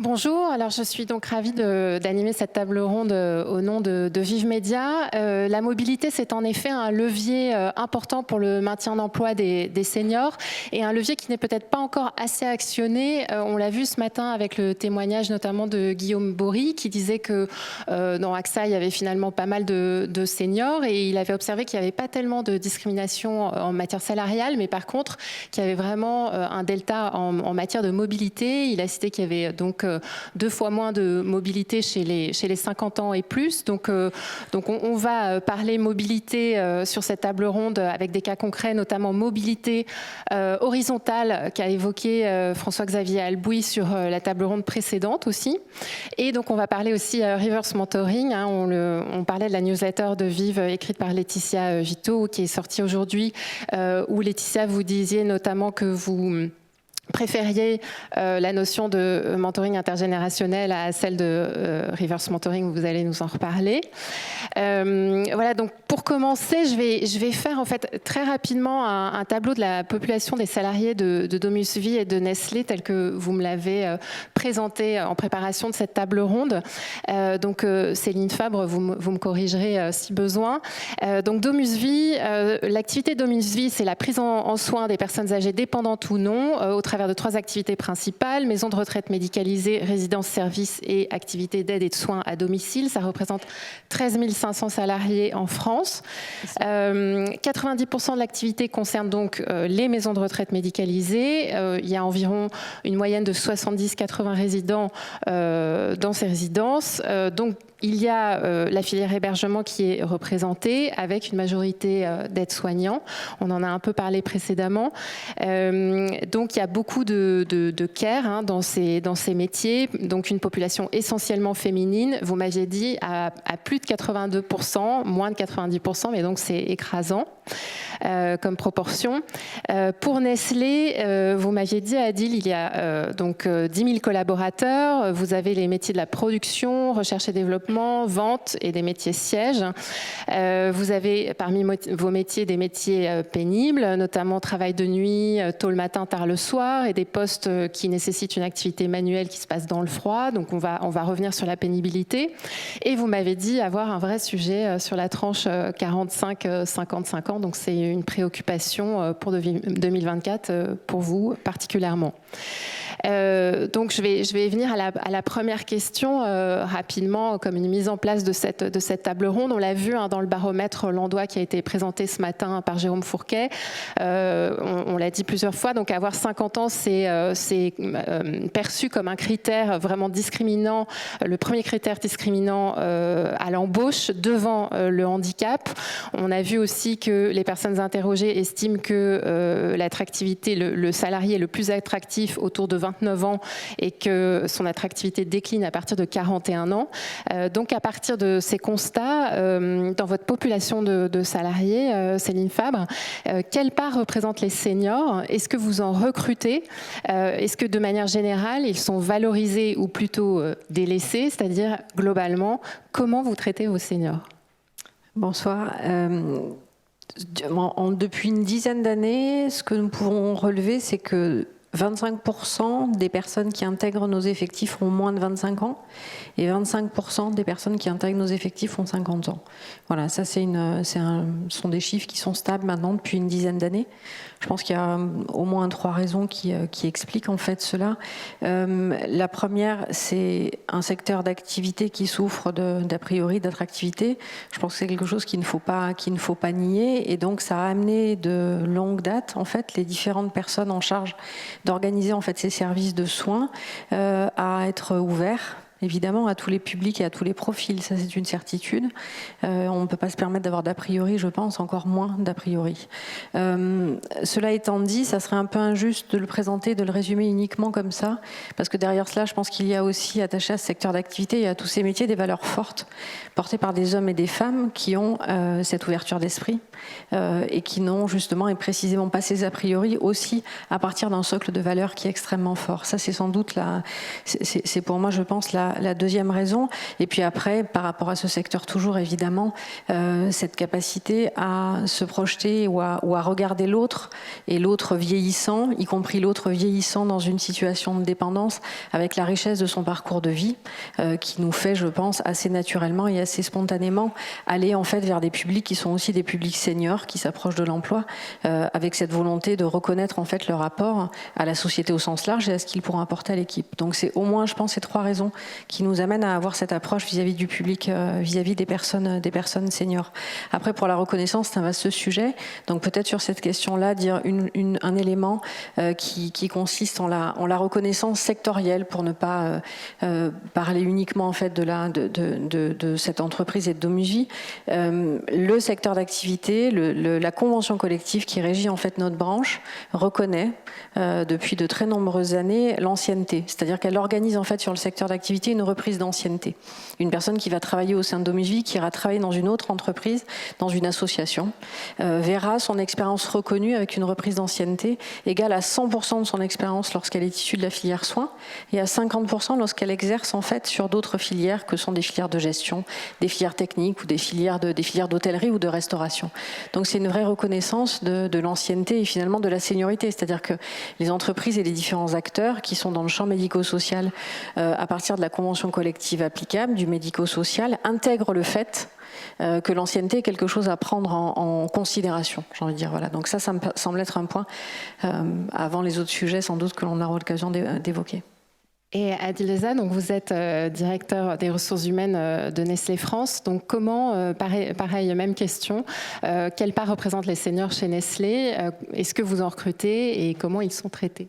Bonjour, alors je suis donc ravie d'animer cette table ronde au nom de Vive Média. La mobilité, c'est en effet un levier important pour le maintien d'emploi des seniors et un levier qui n'est peut-être pas encore assez actionné. On l'a vu ce matin avec le témoignage notamment de Guillaume Bory qui disait que dans AXA, il y avait finalement pas mal de seniors et il avait observé qu'il n'y avait pas tellement de discrimination en matière salariale, mais par contre, qu'il y avait vraiment un delta en matière de mobilité. Il a cité qu'il y avait donc 2 fois moins de mobilité chez les 50 ans et plus. Donc on va parler mobilité sur cette table ronde avec des cas concrets, notamment mobilité horizontale qu'a évoqué François-Xavier Albouy sur la table ronde précédente aussi. Et donc on va parler aussi reverse mentoring. On parlait de la newsletter de Vive écrite par Laetitia Giteau qui est sortie aujourd'hui, où Laetitia, vous disiez notamment que vous préfériez la notion de mentoring intergénérationnel à celle de reverse mentoring, vous allez nous en reparler. Voilà, donc pour commencer, je vais faire en fait très rapidement un tableau de la population des salariés de Domus Vie et de Nestlé tel que vous me l'avez présenté en préparation de cette table ronde. Donc Céline Fabre, vous me corrigerez si besoin. Donc Domus Vie, l'activité Domus Vie, c'est la prise en soin des personnes âgées dépendantes ou non au travers de 3 activités principales, maison de retraite médicalisée, résidence-service et activités d'aide et de soins à domicile. Ça représente 13 500 salariés en France. 90% de l'activité concerne donc les maisons de retraite médicalisées. Il y a environ une moyenne de 70-80 résidents dans ces résidences. Donc il y a la filière hébergement qui est représentée avec une majorité d'aides-soignants. On en a un peu parlé précédemment. Donc il y a beaucoup de care dans ces métiers. Donc une population essentiellement féminine. Vous m'aviez dit à plus de 82%, moins de 90%, mais donc c'est écrasant comme proportion. Pour Nestlé, vous m'aviez dit, Adil, il y a donc 10 000 collaborateurs. Vous avez les métiers de la production, recherche et développement, vente et des métiers sièges. Vous avez parmi vos métiers des métiers pénibles, notamment travail de nuit, tôt le matin, tard le soir, et des postes qui nécessitent une activité manuelle qui se passe dans le froid. Donc on va revenir sur la pénibilité. Et vous m'avez dit avoir un vrai sujet sur la tranche 45-55 ans. Donc c'est une préoccupation pour 2024 pour vous particulièrement. Donc je vais venir à la première question rapidement, comme une mise en place de cette table ronde. On l'a vu dans le baromètre landois qui a été présenté ce matin par Jérôme Fourquet. On l'a dit plusieurs fois, donc avoir 50 ans, c'est perçu comme un critère vraiment discriminant, le premier critère discriminant à l'embauche devant le handicap. On a vu aussi que les personnes interrogées estiment que l'attractivité, le salarié est le plus attractif autour de 29 ans et que son attractivité décline à partir de 41 ans. Donc à partir de ces constats, dans votre population de salariés, Céline Fabre, quelle part représentent les seniors? Est-ce que vous en recrutez? Est-ce que de manière générale, ils sont valorisés ou plutôt délaissés? C'est-à-dire globalement, comment vous traitez vos seniors? Bonsoir. Depuis une dizaine d'années, ce que nous pouvons relever, c'est que 25% des personnes qui intègrent nos effectifs ont moins de 25 ans et 25% des personnes qui intègrent nos effectifs ont 50 ans. Voilà, ça ce sont des chiffres qui sont stables maintenant depuis une dizaine d'années. Je pense qu'il y a au moins 3 raisons qui expliquent en fait cela. La première, c'est un secteur d'activité qui souffre d'a priori d'attractivité. Je pense que c'est quelque chose qu'il ne faut pas nier, et donc ça a amené de longue date en fait les différentes personnes en charge d'organiser en fait ces services de soins à être ouverts évidemment à tous les publics et à tous les profils, ça c'est une certitude. On ne peut pas se permettre d'avoir d'a priori, je pense, encore moins d'a priori. Cela étant dit, ça serait un peu injuste de le présenter, de le résumer uniquement comme ça, parce que derrière cela, je pense qu'il y a aussi attaché à ce secteur d'activité et à tous ces métiers des valeurs fortes, portées par des hommes et des femmes qui ont cette ouverture d'esprit et qui n'ont justement et précisément pas ces a priori aussi à partir d'un socle de valeurs qui est extrêmement fort. Ça c'est sans doute c'est pour moi, je pense, la la deuxième raison. Et puis après, par rapport à ce secteur toujours, évidemment, cette capacité à se projeter ou à regarder l'autre, et l'autre vieillissant, y compris l'autre vieillissant dans une situation de dépendance, avec la richesse de son parcours de vie, qui nous fait, je pense, assez naturellement et assez spontanément aller en fait vers des publics qui sont aussi des publics seniors, qui s'approchent de l'emploi, avec cette volonté de reconnaître en fait leur rapport à la société au sens large et à ce qu'ils pourront apporter à l'équipe. Donc c'est au moins, je pense, ces trois raisons qui nous amènent à avoir cette approche vis-à-vis du public, vis-à-vis des personnes seniors. Après, pour la reconnaissance, c'est un vaste sujet. Donc peut-être sur cette question-là, dire un élément qui consiste en la reconnaissance sectorielle, pour ne pas parler uniquement en fait de cette entreprise et de Domusie. Le secteur d'activité, la convention collective qui régit en fait notre branche reconnaît depuis de très nombreuses années l'ancienneté, c'est-à-dire qu'elle organise en fait sur le secteur d'activité une reprise d'ancienneté. Une personne qui va travailler au sein de Domusie, qui ira travailler dans une autre entreprise, dans une association, verra son expérience reconnue avec une reprise d'ancienneté égale à 100% de son expérience lorsqu'elle est issue de la filière soins et à 50% lorsqu'elle exerce en fait sur d'autres filières que sont des filières de gestion, des filières techniques ou des filières d'hôtellerie ou de restauration. Donc c'est une vraie reconnaissance de l'ancienneté et finalement de la seniorité, c'est-à-dire que les entreprises et les différents acteurs qui sont dans le champ médico-social à partir de la convention collective applicable, du médico-social, intègrent le fait que l'ancienneté est quelque chose à prendre en considération, j'ai envie de dire. Voilà. Donc ça me semble être un point avant les autres sujets sans doute que l'on aura l'occasion d'évoquer. Et Adileza, donc vous êtes directeur des ressources humaines de Nestlé France. Donc comment, pareil, même question, quelle part représentent les seniors chez Nestlé? Est-ce que vous en recrutez et comment ils sont traités?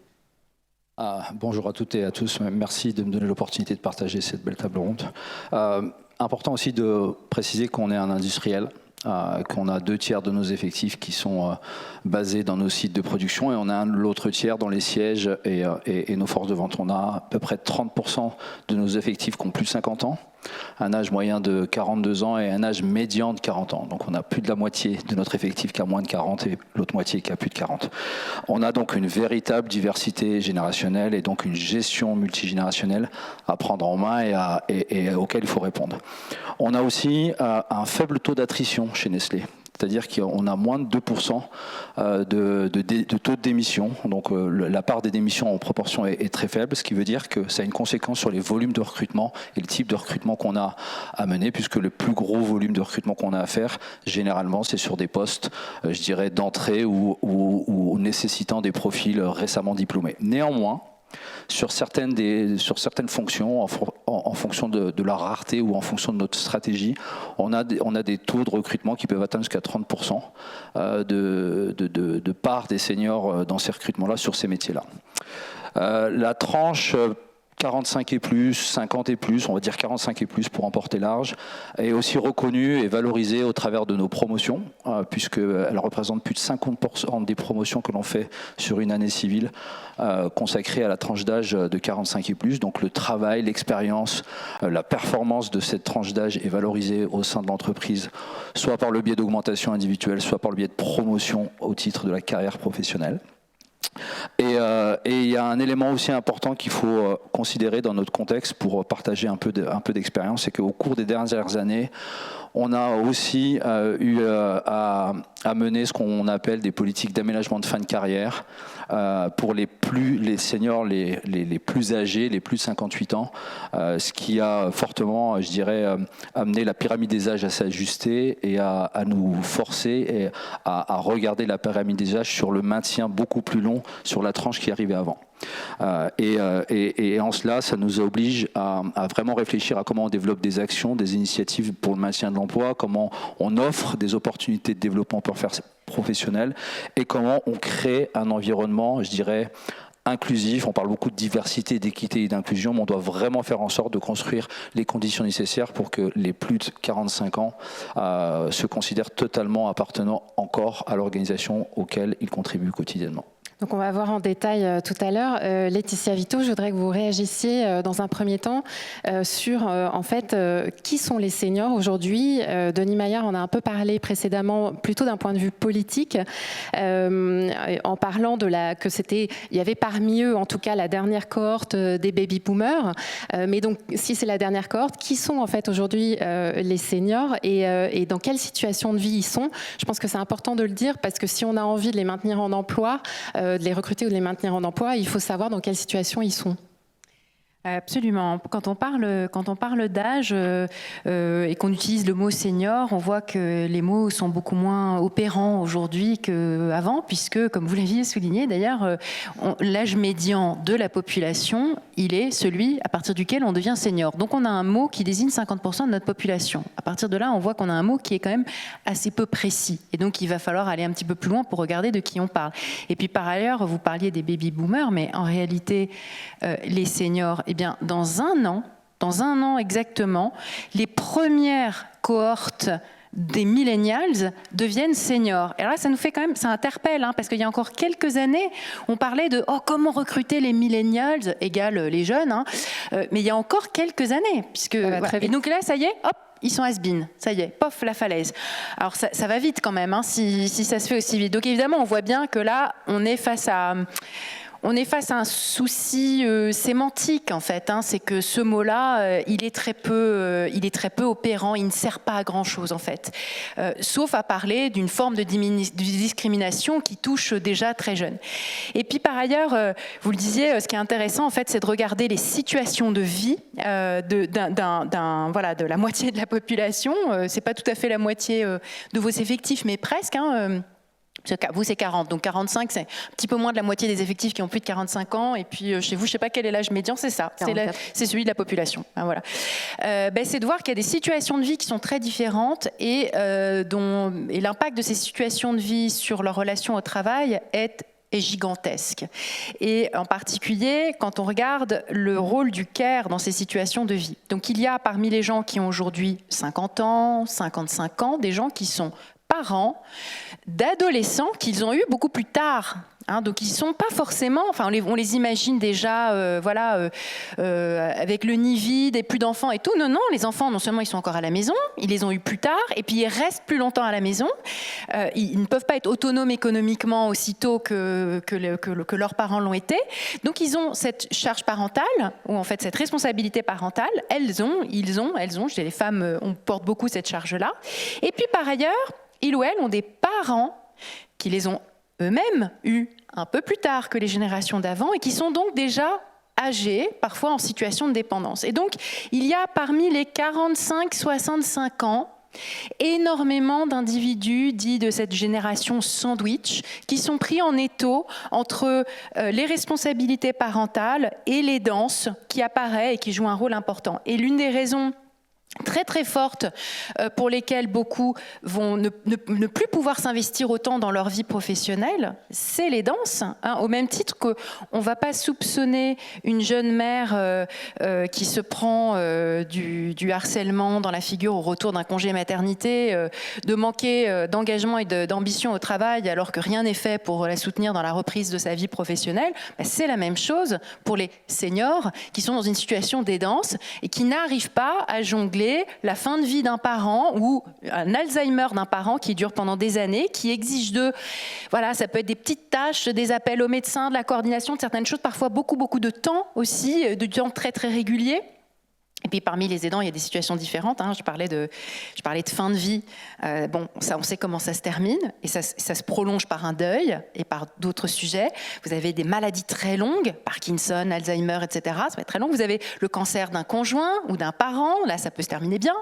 Bonjour à toutes et à tous. Merci de me donner l'opportunité de partager cette belle table ronde. Important aussi de préciser qu'on est un industriel. Qu'on a 2/3 de nos effectifs qui sont basés dans nos sites de production et on a l'autre tiers dans les sièges et nos forces de vente. On a à peu près 30% de nos effectifs qui ont plus de 50 ans, un âge moyen de 42 ans et un âge médian de 40 ans. Donc on a plus de la moitié de notre effectif qui a moins de 40 et l'autre moitié qui a plus de 40. On a donc une véritable diversité générationnelle et donc une gestion multigénérationnelle à prendre en main et auquel il faut répondre. On a aussi un faible taux d'attrition chez Nestlé. C'est-à-dire qu'on a moins de 2% de taux de démission. Donc la part des démissions en proportion est très faible, ce qui veut dire que ça a une conséquence sur les volumes de recrutement et le type de recrutement qu'on a à mener, puisque le plus gros volume de recrutement qu'on a à faire, généralement, c'est sur des postes, je dirais, d'entrée ou nécessitant des profils récemment diplômés. Néanmoins, sur certaines fonctions, en fonction de la rareté ou en fonction de notre stratégie, on a des taux de recrutement qui peuvent atteindre jusqu'à 30% de part des seniors dans ces recrutements-là, sur ces métiers-là. La tranche 45 et plus, 50 et plus, on va dire 45 et plus pour emporter large, est aussi reconnue et valorisée au travers de nos promotions, puisqu'elle représente plus de 50% des promotions que l'on fait sur une année civile consacrée à la tranche d'âge de 45 et plus. Donc le travail, l'expérience, la performance de cette tranche d'âge est valorisée au sein de l'entreprise, soit par le biais d'augmentation individuelle, soit par le biais de promotion au titre de la carrière professionnelle. Et il y a un élément aussi important qu'il faut considérer dans notre contexte pour partager un peu d'expérience, c'est qu'au cours des dernières années, on a aussi eu à mener ce qu'on appelle des politiques d'aménagement de fin de carrière pour les seniors, les plus âgés, les plus de 58 ans, ce qui a fortement, je dirais, amené la pyramide des âges à s'ajuster et à nous forcer et à regarder la pyramide des âges sur le maintien beaucoup plus long sur la tranche qui arrivait avant. Et en cela, ça nous oblige à vraiment réfléchir à comment on développe des actions, des initiatives pour le maintien de l'emploi, comment on offre des opportunités de développement professionnel et comment on crée un environnement, je dirais, inclusif. On parle beaucoup de diversité, d'équité et d'inclusion, mais on doit vraiment faire en sorte de construire les conditions nécessaires pour que les plus de 45 ans se considèrent totalement appartenant encore à l'organisation auquel ils contribuent quotidiennement. Donc on va voir en détail tout à l'heure. Laetitia Vito, je voudrais que vous réagissiez dans un premier temps sur en fait qui sont les seniors aujourd'hui. Denis Maillard en a un peu parlé précédemment, plutôt d'un point de vue politique, en parlant il y avait parmi eux en tout cas la dernière cohorte des baby boomers. Mais donc si c'est la dernière cohorte, qui sont en fait aujourd'hui les seniors et dans quelle situation de vie ils sont? Je pense que c'est important de le dire parce que si on a envie de les maintenir en emploi, de les recruter ou de les maintenir en emploi, il faut savoir dans quelle situation ils sont. Absolument. Quand on parle d'âge et qu'on utilise le mot senior, on voit que les mots sont beaucoup moins opérants aujourd'hui qu'avant, puisque, comme vous l'aviez souligné d'ailleurs, l'âge médian de la population, il est celui à partir duquel on devient senior. Donc on a un mot qui désigne 50% de notre population. À partir de là, on voit qu'on a un mot qui est quand même assez peu précis. Et donc il va falloir aller un petit peu plus loin pour regarder de qui on parle. Et puis par ailleurs, vous parliez des baby boomers, mais en réalité, les seniors, eh bien, dans un an exactement, les premières cohortes des millennials deviennent seniors. Et alors là, ça nous fait quand même, ça interpelle, parce qu'il y a encore quelques années, on parlait de comment recruter les millennials égale les jeunes, mais il y a encore quelques années, puisque et donc là, ça y est, hop, ils sont has-been, ça y est, pof, la falaise. Alors ça va vite quand même, si ça se fait aussi vite. Donc évidemment, on voit bien que là, on est face à un souci sémantique en fait. C'est que ce mot-là, il est très peu opérant. Il ne sert pas à grand-chose en fait, sauf à parler d'une forme de discrimination qui touche déjà très jeune. Et puis par ailleurs, vous le disiez, ce qui est intéressant en fait, c'est de regarder les situations de vie de la moitié de la population. C'est pas tout à fait la moitié de vos effectifs, mais presque. Vous, c'est 40, donc 45, c'est un petit peu moins de la moitié des effectifs qui ont plus de 45 ans. Et puis, chez vous, je ne sais pas quel est l'âge médian, c'est ça, c'est celui de la population. Voilà. C'est de voir qu'il y a des situations de vie qui sont très différentes et l'impact de ces situations de vie sur leur relation au travail est gigantesque. Et en particulier, quand on regarde le rôle du care dans ces situations de vie. Donc, il y a parmi les gens qui ont aujourd'hui 50 ans, 55 ans, des gens qui sont parents d'adolescents qu'ils ont eu beaucoup plus tard. Donc ils ne sont pas forcément, on les imagine déjà avec le nid vide et plus d'enfants et tout. Non, les enfants, non seulement ils sont encore à la maison, ils les ont eu plus tard et puis ils restent plus longtemps à la maison. Ils ne peuvent pas être autonomes économiquement aussitôt que leurs parents l'ont été. Donc ils ont cette charge parentale, ou en fait cette responsabilité parentale. Ils ont, je dis les femmes, on porte beaucoup cette charge-là. Et puis par ailleurs, ils ou elles ont des parents qui les ont eux-mêmes eus un peu plus tard que les générations d'avant et qui sont donc déjà âgés, parfois en situation de dépendance. Et donc, il y a parmi les 45-65 ans énormément d'individus dits de cette génération sandwich qui sont pris en étau entre les responsabilités parentales et l'aidance qui apparaît et qui joue un rôle important. Et l'une des raisons très très fortes pour lesquelles beaucoup vont ne plus pouvoir s'investir autant dans leur vie professionnelle, c'est l'aidance. Au même titre qu'on ne va pas soupçonner une jeune mère qui se prend du harcèlement dans la figure au retour d'un congé maternité, de manquer d'engagement et d'ambition au travail alors que rien n'est fait pour la soutenir dans la reprise de sa vie professionnelle. C'est la même chose pour les seniors qui sont dans une situation d'aidance et qui n'arrivent pas à jongler la fin de vie d'un parent ou un Alzheimer d'un parent qui dure pendant des années, qui exige d'eux, ça peut être des petites tâches, des appels au médecin, de la coordination de certaines choses, parfois beaucoup de temps aussi, de temps très très régulier. Et puis parmi les aidants, il y a des situations différentes. Je parlais de fin de vie. Ça, on sait comment ça se termine et ça se prolonge par un deuil et par d'autres sujets. Vous avez des maladies très longues, Parkinson, Alzheimer, etc. Ça va être très long. Vous avez le cancer d'un conjoint ou d'un parent. Là, ça peut se terminer bien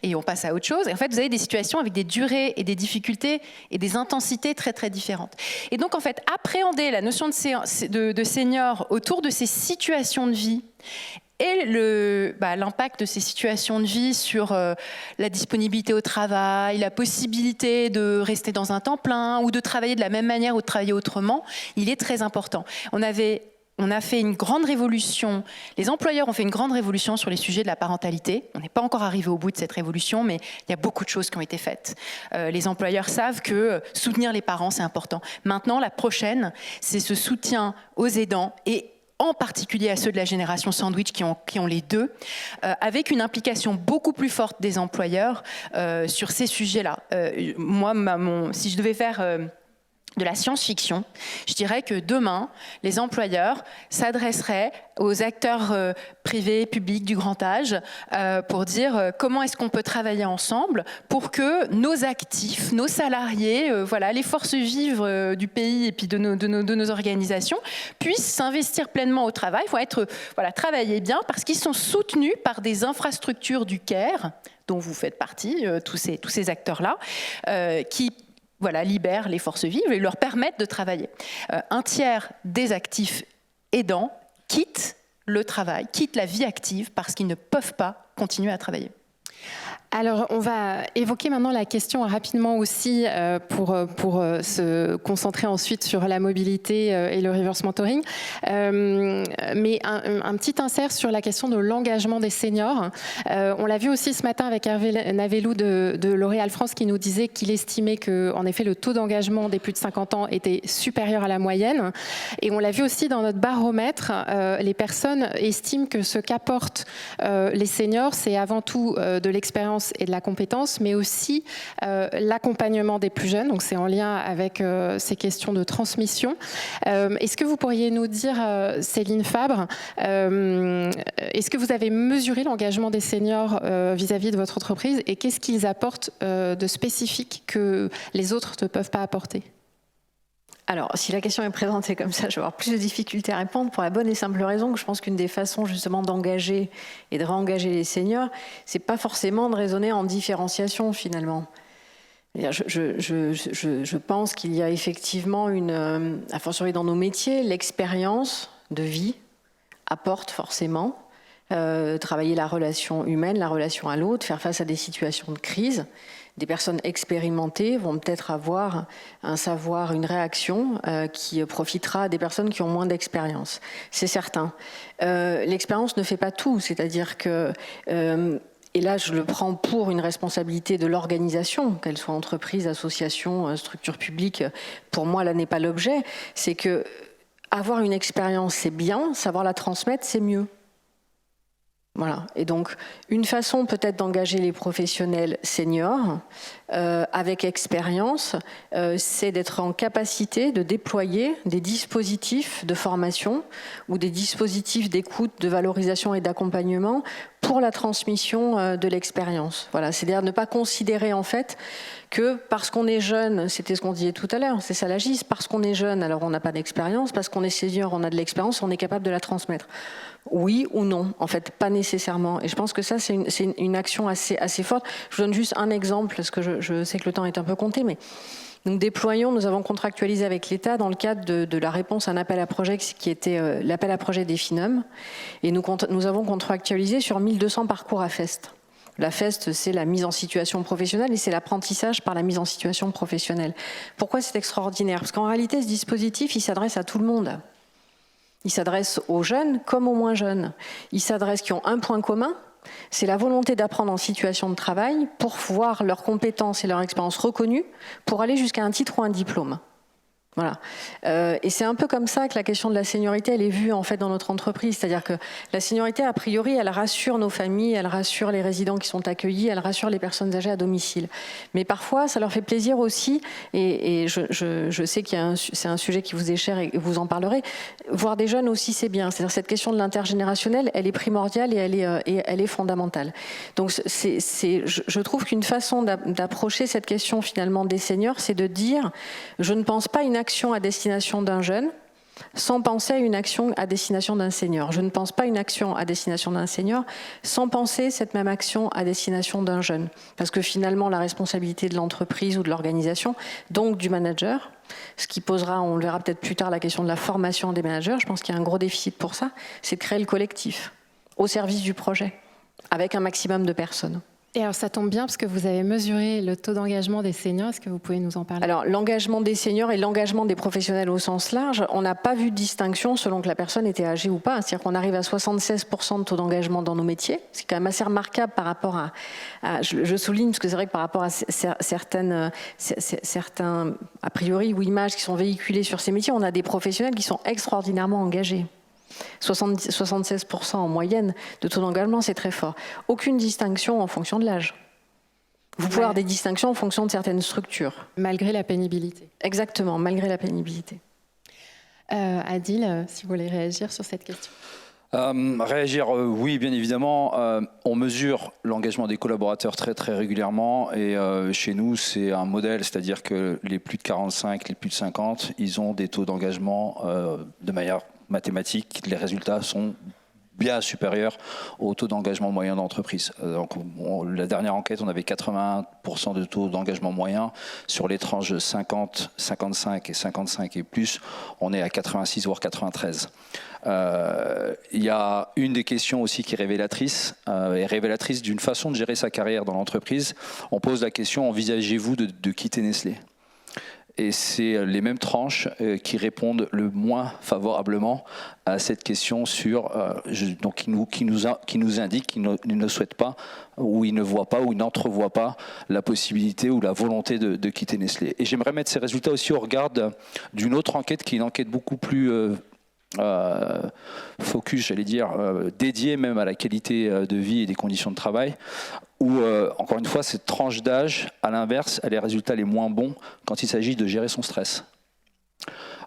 et on passe à autre chose. Et en fait, vous avez des situations avec des durées et des difficultés et des intensités très très différentes. Et donc, en fait, appréhender la notion de senior autour de ces situations de vie et l'impact de ces situations de vie sur la disponibilité au travail, la possibilité de rester dans un temps plein ou de travailler de la même manière ou de travailler autrement, il est très important. On avait on a fait une grande révolution, les employeurs ont fait une grande révolution sur les sujets de la parentalité. On n'est pas encore arrivé au bout de cette révolution, mais il y a beaucoup de choses qui ont été faites. Les employeurs savent que soutenir les parents, c'est important. Maintenant, la prochaine, c'est ce soutien aux aidants et en particulier à ceux de la génération sandwich qui ont les deux, avec une implication beaucoup plus forte des employeurs sur ces sujets-là. Moi, si je devais faire de la science-fiction, je dirais que demain, les employeurs s'adresseraient aux acteurs privés, publics du grand âge pour dire comment est-ce qu'on peut travailler ensemble pour que nos actifs, nos salariés, voilà, les forces vives du pays et puis de nos organisations puissent s'investir pleinement au travail, vont être, voilà, travailler bien parce qu'ils sont soutenus par des infrastructures du CARE, dont vous faites partie, tous ces acteurs-là, qui voilà, libèrent les forces vives et leur permettent de travailler. Un tiers des actifs aidants quittent le travail, quittent la vie active parce qu'ils ne peuvent pas continuer à travailler. Alors, on va évoquer maintenant la question rapidement aussi pour se concentrer ensuite sur la mobilité et le reverse mentoring. Mais un petit insert sur la question de l'engagement des seniors. On l'a vu aussi ce matin avec Hervé Navelou de L'Oréal France qui nous disait qu'il estimait que, en effet, le taux d'engagement des plus de 50 ans était supérieur à la moyenne. Et on l'a vu aussi dans notre baromètre, les personnes estiment que ce qu'apportent les seniors, c'est avant tout de l'expérience et de la compétence, mais aussi l'accompagnement des plus jeunes. Donc c'est en lien avec ces questions de transmission. Est-ce que vous pourriez nous dire, Céline Fabre, est-ce que vous avez mesuré l'engagement des seniors vis-à-vis de votre entreprise et qu'est-ce qu'ils apportent de spécifique que les autres ne peuvent pas apporter ? Alors, si la question est présentée comme ça, je vais avoir plus de difficultés à répondre pour la bonne et simple raison que je pense qu'une des façons justement d'engager et de réengager les seniors, c'est pas forcément de raisonner en différenciation finalement. Je pense qu'il y a effectivement a fortiori dans nos métiers, l'expérience de vie apporte forcément. Travailler la relation humaine, la relation à l'autre, faire face à des situations de crise. Des personnes expérimentées vont peut-être avoir un savoir, une réaction qui profitera à des personnes qui ont moins d'expérience. C'est certain. L'expérience ne fait pas tout, c'est-à-dire que, et là je le prends pour une responsabilité de l'organisation, qu'elle soit entreprise, association, structure publique, pour moi là n'est pas l'objet, c'est que avoir une expérience c'est bien, savoir la transmettre c'est mieux. Voilà. Et donc, une façon peut-être d'engager les professionnels seniors avec expérience, c'est d'être en capacité de déployer des dispositifs de formation ou des dispositifs d'écoute, de valorisation et d'accompagnement pour la transmission de l'expérience. Voilà. C'est-à-dire ne pas considérer en fait que parce qu'on est jeune, c'était ce qu'on disait tout à l'heure, c'est ça l'AGIS, parce qu'on est jeune, alors on n'a pas d'expérience, parce qu'on est senior, on a de l'expérience, on est capable de la transmettre. Oui ou non, en fait, pas nécessairement. Et je pense que ça, c'est une action assez forte. Je vous donne juste un exemple, parce que je sais que le temps est un peu compté, mais nous déployons, nous avons contractualisé avec l'État dans le cadre de la réponse à un appel à projet qui était l'appel à projet des FINOM, et nous avons contractualisé sur 1200 parcours à FEST. La FEST, c'est la mise en situation professionnelle et c'est l'apprentissage par la mise en situation professionnelle. Pourquoi c'est extraordinaire ? Parce qu'en réalité, ce dispositif, il s'adresse à tout le monde. Il s'adresse aux jeunes comme aux moins jeunes. Il s'adresse qui ont un point commun, c'est la volonté d'apprendre en situation de travail pour voir leurs compétences et leur expérience reconnues pour aller jusqu'à un titre ou un diplôme. Voilà. Et c'est un peu comme ça que la question de la seniorité, elle est vue en fait dans notre entreprise. C'est-à-dire que la seniorité, a priori, elle rassure nos familles, elle rassure les résidents qui sont accueillis, elle rassure les personnes âgées à domicile. Mais parfois, ça leur fait plaisir aussi, et je sais que c'est un sujet qui vous est cher et vous en parlerez, voir des jeunes aussi, c'est bien. C'est-à-dire cette question de l'intergénérationnel, elle est primordiale et elle est fondamentale. Donc je trouve qu'une façon d'approcher cette question finalement des seniors, c'est de dire, je ne pense pas une action à destination d'un jeune sans penser à une action à destination d'un senior. Je ne pense pas une action à destination d'un senior sans penser cette même action à destination d'un jeune. Parce que finalement, la responsabilité de l'entreprise ou de l'organisation, donc du manager, ce qui posera, on le verra peut-être plus tard, la question de la formation des managers, je pense qu'il y a un gros déficit pour ça, c'est de créer le collectif au service du projet, avec un maximum de personnes. Et alors ça tombe bien parce que vous avez mesuré le taux d'engagement des seniors. Est-ce que vous pouvez nous en parler? Alors l'engagement des seniors et l'engagement des professionnels au sens large, on n'a pas vu de distinction selon que la personne était âgée ou pas. C'est-à-dire qu'on arrive à 76% de taux d'engagement dans nos métiers. C'est quand même assez remarquable par rapport je souligne parce que c'est vrai que par rapport à certains a priori ou images qui sont véhiculées sur ces métiers, on a des professionnels qui sont extraordinairement engagés. 76% en moyenne de taux d'engagement, c'est très fort. Aucune distinction en fonction de l'âge. Vous pouvez avoir des distinctions en fonction de certaines structures. Malgré la pénibilité. Exactement, malgré la pénibilité. Adil, si vous voulez réagir sur cette question. Oui, bien évidemment. On mesure l'engagement des collaborateurs très très régulièrement et chez nous c'est un modèle, c'est-à-dire que les plus de 45, les plus de 50, ils ont des taux d'engagement de manière mathématique, les résultats sont bien supérieurs au taux d'engagement moyen d'entreprise. Donc, la dernière enquête, on avait 81% de taux d'engagement moyen. Sur les tranches 50, 55 et 55 et plus, on est à 86 voire 93. Il y a une des questions aussi qui est révélatrice d'une façon de gérer sa carrière dans l'entreprise. On pose la question, envisagez-vous de quitter Nestlé ? Et c'est les mêmes tranches qui répondent le moins favorablement à cette question donc qui nous indique qu'ils ne souhaitent pas, ou ils ne voient pas, ou ils n'entrevoient pas la possibilité ou la volonté de quitter Nestlé. Et j'aimerais mettre ces résultats aussi au regard d'une autre enquête qui est une enquête beaucoup plus focus, j'allais dire, dédiée même à la qualité de vie et des conditions de travail, où, encore une fois, cette tranche d'âge, à l'inverse, a les résultats les moins bons quand il s'agit de gérer son stress.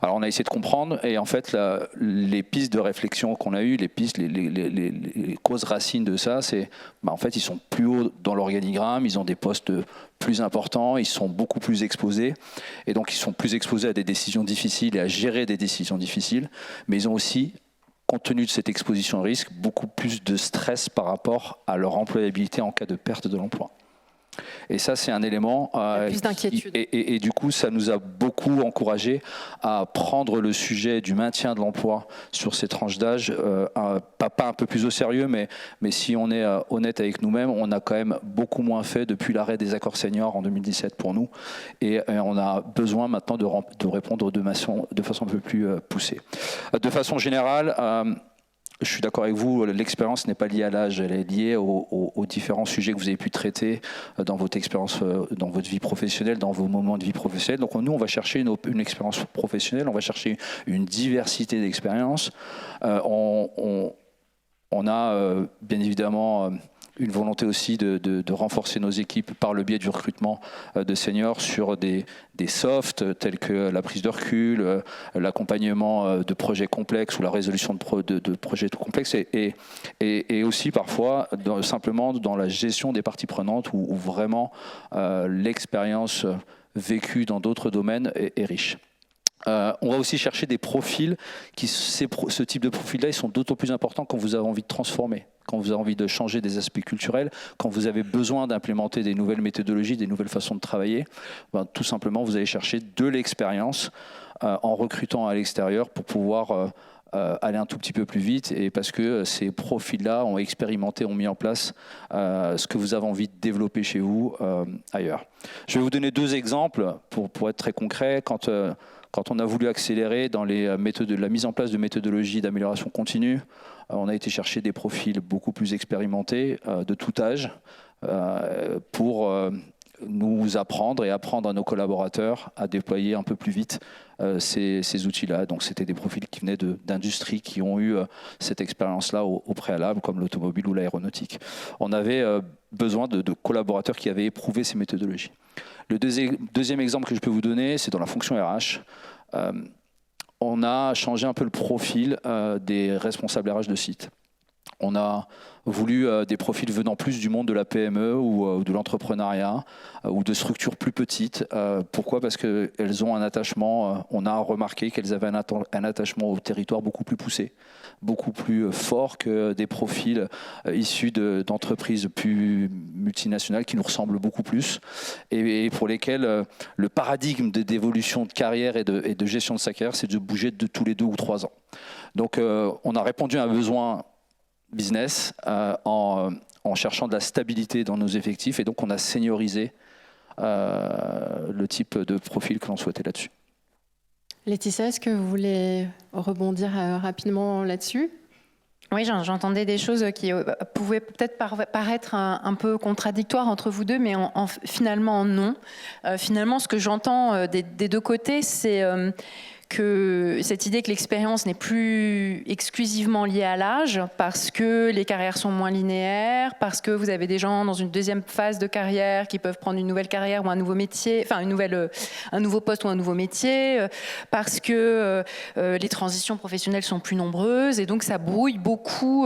Alors on a essayé de comprendre, et en fait, les pistes de réflexion qu'on a eues, les causes racines de ça, c'est, en fait, ils sont plus hauts dans l'organigramme, ils ont des postes plus importants, ils sont beaucoup plus exposés, et donc ils sont plus exposés à des décisions difficiles et à gérer des décisions difficiles, mais ils ont aussi, compte tenu de cette exposition au risque, beaucoup plus de stress par rapport à leur employabilité en cas de perte de l'emploi. Et ça, c'est un élément plus d'inquiétude. Et du coup, ça nous a beaucoup encouragé à prendre le sujet du maintien de l'emploi sur ces tranches d'âge, pas un peu plus au sérieux, mais si on est honnête avec nous-mêmes, on a quand même beaucoup moins fait depuis l'arrêt des accords seniors en 2017 pour nous, et on a besoin maintenant de répondre de façon un peu plus poussée. De façon générale, je suis d'accord avec vous, l'expérience n'est pas liée à l'âge, elle est liée aux différents sujets que vous avez pu traiter dans votre expérience, dans votre vie professionnelle, dans vos moments de vie professionnelle. Donc nous, on va chercher une expérience professionnelle, on va chercher une diversité d'expériences. On a bien évidemment une volonté aussi de renforcer nos équipes par le biais du recrutement de seniors sur des softs tels que la prise de recul, l'accompagnement de projets complexes ou la résolution de projets complexes et aussi parfois simplement dans la gestion des parties prenantes où vraiment l'expérience vécue dans d'autres domaines est riche. On va aussi chercher des profils ce type de profils-là, ils sont d'autant plus importants quand vous avez envie de transformer, quand vous avez envie de changer des aspects culturels, quand vous avez besoin d'implémenter des nouvelles méthodologies, des nouvelles façons de travailler. Tout simplement, vous allez chercher de l'expérience en recrutant à l'extérieur pour pouvoir aller un tout petit peu plus vite, et parce que ces profils-là ont expérimenté, ont mis en place ce que vous avez envie de développer chez vous ailleurs. Je vais vous donner deux exemples pour être très concret. Quand on a voulu accélérer dans la mise en place de méthodologies d'amélioration continue, on a été chercher des profils beaucoup plus expérimentés, de tout âge, pour nous apprendre et apprendre à nos collaborateurs à déployer un peu plus vite ces outils-là. Donc c'était des profils qui venaient d'industries qui ont eu cette expérience-là au préalable, comme l'automobile ou l'aéronautique. On avait besoin de collaborateurs qui avaient éprouvé ces méthodologies. Le deuxième exemple que je peux vous donner, c'est dans la fonction RH. On a changé un peu le profil des responsables RH de site. On a voulu des profils venant plus du monde de la PME ou de l'entrepreneuriat ou de structures plus petites. Pourquoi ? Parce qu'elles ont un attachement, on a remarqué qu'elles avaient un attachement au territoire beaucoup plus poussé, beaucoup plus fort que des profils issus d'entreprises plus multinationales qui nous ressemblent beaucoup plus et pour lesquels le paradigme d'évolution de carrière et de gestion de sa carrière, c'est de bouger de tous les 2 ou 3 ans. Donc on a répondu à un besoin business en cherchant de la stabilité dans nos effectifs. Et donc, on a seniorisé le type de profil que l'on souhaitait là-dessus. Laetitia, est-ce que vous voulez rebondir rapidement là-dessus ? Oui, j'entendais des choses qui pouvaient peut-être paraître un peu contradictoires entre vous deux, mais finalement non. Finalement, ce que j'entends des deux côtés, c'est que cette idée que l'expérience n'est plus exclusivement liée à l'âge, parce que les carrières sont moins linéaires, parce que vous avez des gens dans une deuxième phase de carrière qui peuvent prendre une nouvelle carrière ou un nouveau métier, enfin un nouveau poste ou un nouveau métier, parce que les transitions professionnelles sont plus nombreuses, et donc ça brouille beaucoup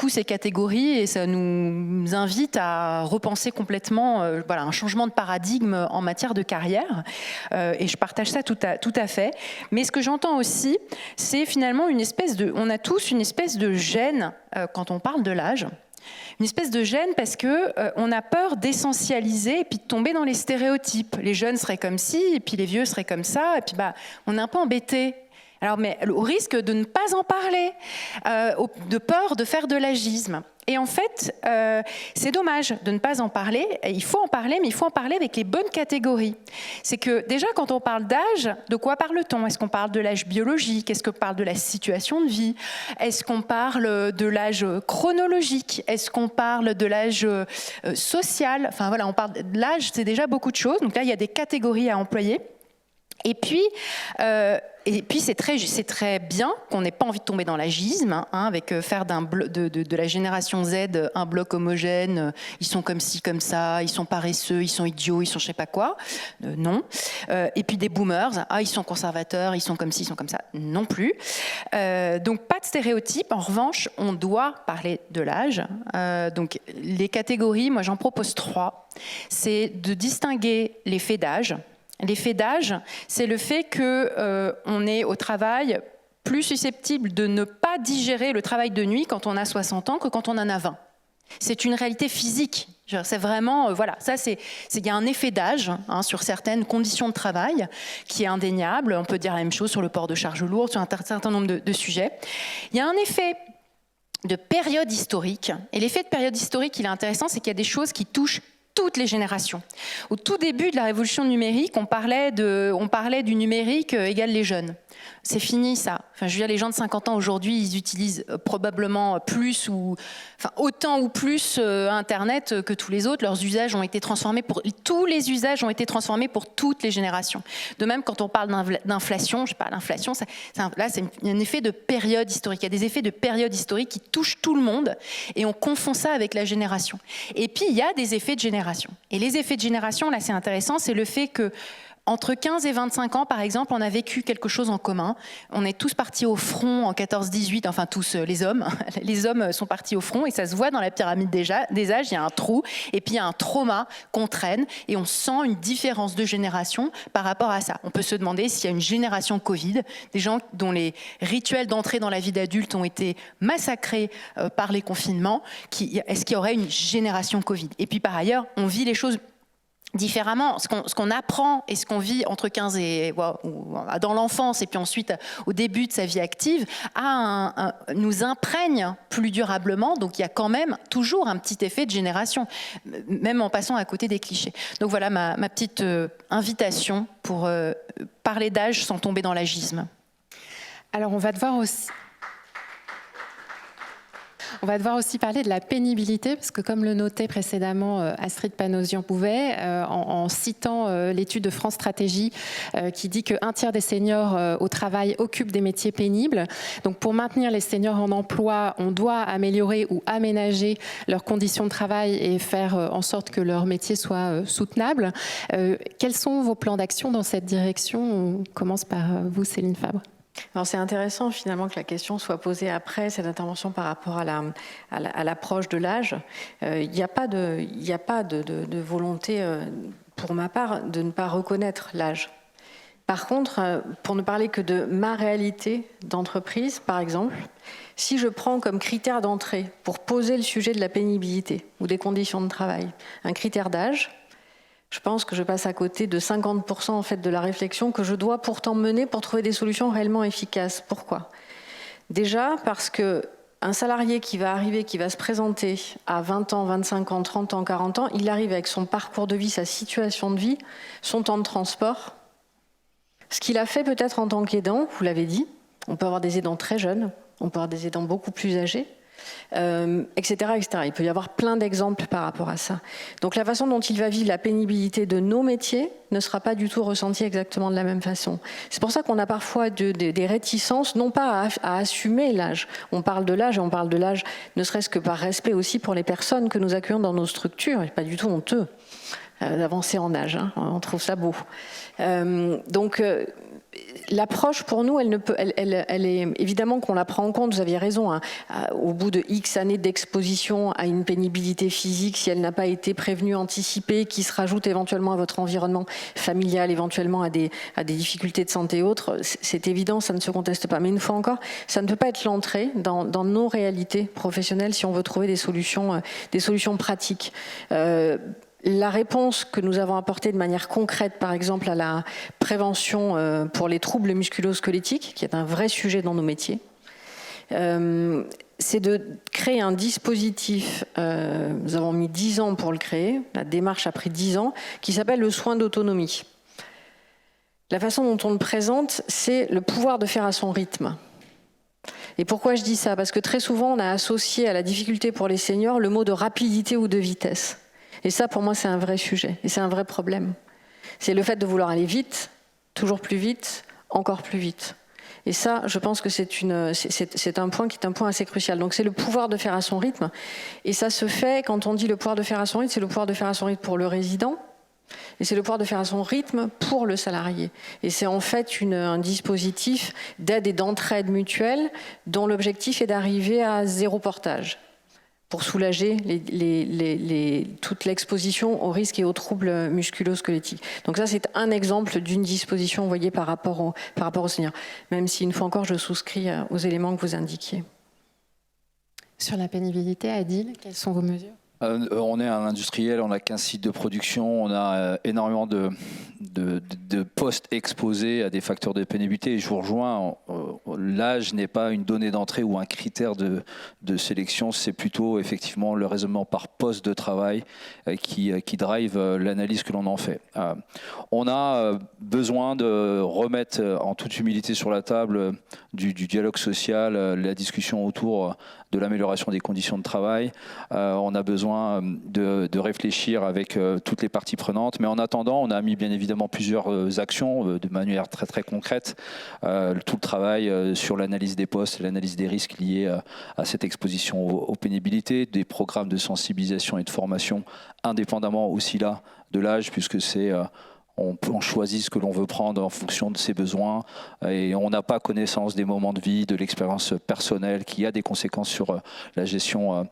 ces catégories, et ça nous invite à repenser complètement un changement de paradigme en matière de carrière. Et je partage ça tout à fait. Mais ce que j'entends aussi, c'est finalement on a tous une espèce de gêne quand on parle de l'âge. Une espèce de gêne parce que on a peur d'essentialiser et puis de tomber dans les stéréotypes. Les jeunes seraient comme ci, et puis les vieux seraient comme ça, et puis on est un peu embêté. Alors, mais au risque de ne pas en parler, de peur de faire de l'agisme. Et en fait, c'est dommage de ne pas en parler. Il faut en parler, mais il faut en parler avec les bonnes catégories. C'est que déjà, quand on parle d'âge, de quoi parle-t-on ? Est-ce qu'on parle de l'âge biologique ? Est-ce qu'on parle de la situation de vie ? Est-ce qu'on parle de l'âge chronologique ? Est-ce qu'on parle de l'âge social ? Enfin voilà, on parle de l'âge, c'est déjà beaucoup de choses. Donc là, il y a des catégories à employer. Et puis c'est très bien qu'on n'ait pas envie de tomber dans l'agisme, avec faire de la génération Z un bloc homogène, ils sont comme ci, comme ça, ils sont paresseux, ils sont idiots, ils sont je sais pas quoi, non. Et puis des boomers, ils sont conservateurs, ils sont comme ci, ils sont comme ça, non plus. Donc pas de stéréotypes, en revanche, on doit parler de l'âge. Donc les catégories, moi j'en propose 3, c'est de distinguer les faits d'âge. L'effet d'âge, c'est le fait qu'on est au travail plus susceptible de ne pas digérer le travail de nuit quand on a 60 ans que quand on en a 20. C'est une réalité physique. C'est vraiment, il y a un effet d'âge sur certaines conditions de travail qui est indéniable. On peut dire la même chose sur le port de charges lourdes, sur un certain nombre de sujets. Il y a un effet de période historique. Et l'effet de période historique, il est intéressant, c'est qu'il y a des choses qui touchent toutes les générations. Au tout début de la révolution numérique, on parlait du numérique égale les jeunes. C'est fini ça. Enfin, je veux dire, les gens de 50 ans aujourd'hui, ils utilisent probablement plus autant ou plus Internet que tous les autres. Leurs usages ont été transformés tous les usages ont été transformés pour toutes les générations. De même, quand on parle d'inflation, je sais pas, l'inflation, là, c'est un effet de période historique. Il y a des effets de période historique qui touchent tout le monde et on confond ça avec la génération. Et puis, il y a des effets de génération. Et les effets de génération, là, c'est intéressant, c'est le fait que entre 15 et 25 ans, par exemple, on a vécu quelque chose en commun. On est tous partis au front en 14-18, enfin tous les hommes. Les hommes sont partis au front et ça se voit dans la pyramide des âges. Il y a un trou et puis il y a un trauma qu'on traîne et on sent une différence de génération par rapport à ça. On peut se demander s'il y a une génération Covid, des gens dont les rituels d'entrée dans la vie d'adulte ont été massacrés par les confinements. Est-ce qu'il y aurait une génération Covid ? Et puis par ailleurs, on vit les choses différemment. Ce qu'on apprend et ce qu'on vit entre 15 et dans l'enfance et puis ensuite au début de sa vie active nous imprègne plus durablement. Donc il y a quand même toujours un petit effet de génération, même en passant à côté des clichés. Donc voilà ma petite invitation pour parler d'âge sans tomber dans l'agisme. Alors on va devoir aussi parler de la pénibilité, parce que comme le notait précédemment Astrid Panosyan-Bouvet, en citant l'étude de France Stratégie qui dit qu'un tiers des seniors au travail occupent des métiers pénibles. Donc pour maintenir les seniors en emploi, on doit améliorer ou aménager leurs conditions de travail et faire en sorte que leur métier soit soutenable. Quels sont vos plans d'action dans cette direction ? On commence par vous, Céline Fabre. Alors c'est intéressant finalement que la question soit posée après cette intervention par rapport à l'approche de l'âge. Il n'y a pas de volonté, pour ma part, de ne pas reconnaître l'âge. Par contre, pour ne parler que de ma réalité d'entreprise, par exemple, si je prends comme critère d'entrée pour poser le sujet de la pénibilité ou des conditions de travail un critère d'âge, je pense que je passe à côté de 50% en fait de la réflexion que je dois pourtant mener pour trouver des solutions réellement efficaces. Pourquoi ? Déjà parce que un salarié qui va arriver, qui va se présenter à 20 ans, 25 ans, 30 ans, 40 ans, il arrive avec son parcours de vie, sa situation de vie, son temps de transport, ce qu'il a fait peut-être en tant qu'aidant, vous l'avez dit, on peut avoir des aidants très jeunes, on peut avoir des aidants beaucoup plus âgés, etc., etc. Il peut y avoir plein d'exemples par rapport à ça. Donc la façon dont il va vivre la pénibilité de nos métiers ne sera pas du tout ressentie exactement de la même façon. C'est pour ça qu'on a parfois des réticences, non pas à assumer l'âge. On parle de l'âge et on parle de l'âge ne serait-ce que par respect aussi pour les personnes que nous accueillons dans nos structures. Il n'est pas du tout honteux d'avancer en âge, hein. On trouve ça beau. L'approche pour nous, elle est évidemment qu'on la prend en compte. Vous aviez raison. Hein, au bout de X années d'exposition à une pénibilité physique, si elle n'a pas été prévenue, anticipée, qui se rajoute éventuellement à votre environnement familial, éventuellement à des difficultés de santé et autres, c'est évident, ça ne se conteste pas. Mais une fois encore, ça ne peut pas être l'entrée dans nos réalités professionnelles si on veut trouver des solutions pratiques. La réponse que nous avons apportée de manière concrète, par exemple, à la prévention pour les troubles musculo-squelettiques, qui est un vrai sujet dans nos métiers, c'est de créer un dispositif, nous avons mis 10 ans pour le créer, la démarche a pris 10 ans, qui s'appelle le soin d'autonomie. La façon dont on le présente, c'est le pouvoir de faire à son rythme. Et pourquoi je dis ça? Parce que très souvent, on a associé à la difficulté pour les seniors le mot de rapidité ou de vitesse. Et ça, pour moi, c'est un vrai sujet et c'est un vrai problème. C'est le fait de vouloir aller vite, toujours plus vite, encore plus vite. Et ça, je pense que c'est un point qui est un point assez crucial. Donc c'est le pouvoir de faire à son rythme. Et ça se fait, quand on dit le pouvoir de faire à son rythme, c'est le pouvoir de faire à son rythme pour le résident, et c'est le pouvoir de faire à son rythme pour le salarié. Et c'est en fait un dispositif d'aide et d'entraide mutuelle dont l'objectif est d'arriver à 0 portage, pour soulager toute l'exposition aux risques et aux troubles musculo-squelettiques. Donc ça, c'est un exemple d'une disposition, vous voyez, par rapport aux seniors. Même si, une fois encore, je souscris aux éléments que vous indiquiez. Sur la pénibilité, Adil, quelles sont vos mesures ? On est un industriel, on a 15 sites de production, on a énormément de postes exposés à des facteurs de pénibilité. Et je vous rejoins, l'âge n'est pas une donnée d'entrée ou un critère de sélection, c'est plutôt effectivement le raisonnement par poste de travail qui drive l'analyse que l'on en fait. On a besoin de remettre en toute humilité sur la table du dialogue social, la discussion autour de l'amélioration des conditions de travail. On a besoin de réfléchir avec toutes les parties prenantes. Mais en attendant, on a mis bien évidemment plusieurs actions de manière très très concrète. Tout le travail sur l'analyse des postes, l'analyse des risques liés à cette exposition aux pénibilités, des programmes de sensibilisation et de formation indépendamment aussi là de l'âge, puisque c'est... On choisit ce que l'on veut prendre en fonction de ses besoins et on n'a pas connaissance des moments de vie, de l'expérience personnelle qui a des conséquences sur la gestion